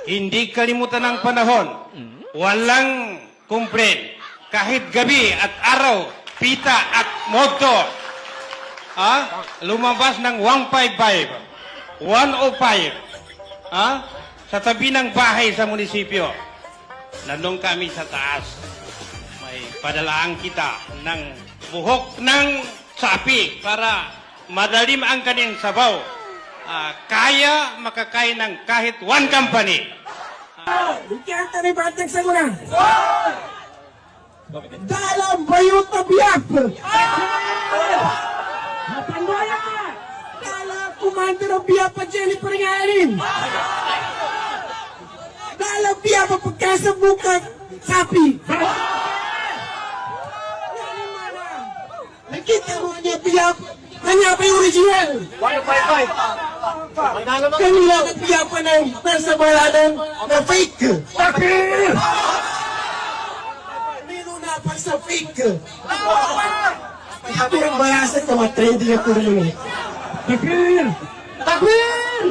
Hindi kalimutan ng panahon. Walang complaint. Kahit gabi at araw, pita at moto. Lumabas ng 155, 105. Sa tabi ng bahay sa munisipyo. Nandun kami sa taas. May padalaan kita ng buhok ng sapi para madalim ang kanyang sabaw. Kaya makakain ng kahit one company. Kaya tayo batang sa muna. Dalam bayot na biyak. Napandoya! Dalam kumanda ng biyak pa Jennifer Ngayarin. Dalam biyak pa pagkasabukan sapi. Nakita mo niya biyak. Kanya pa yung original. Kanila nagbiyak pa ng nasa baladan na fake. Meron na pa sa fake. Ito yung bayasan na matrending ang kurungan. Takbir! Takbir!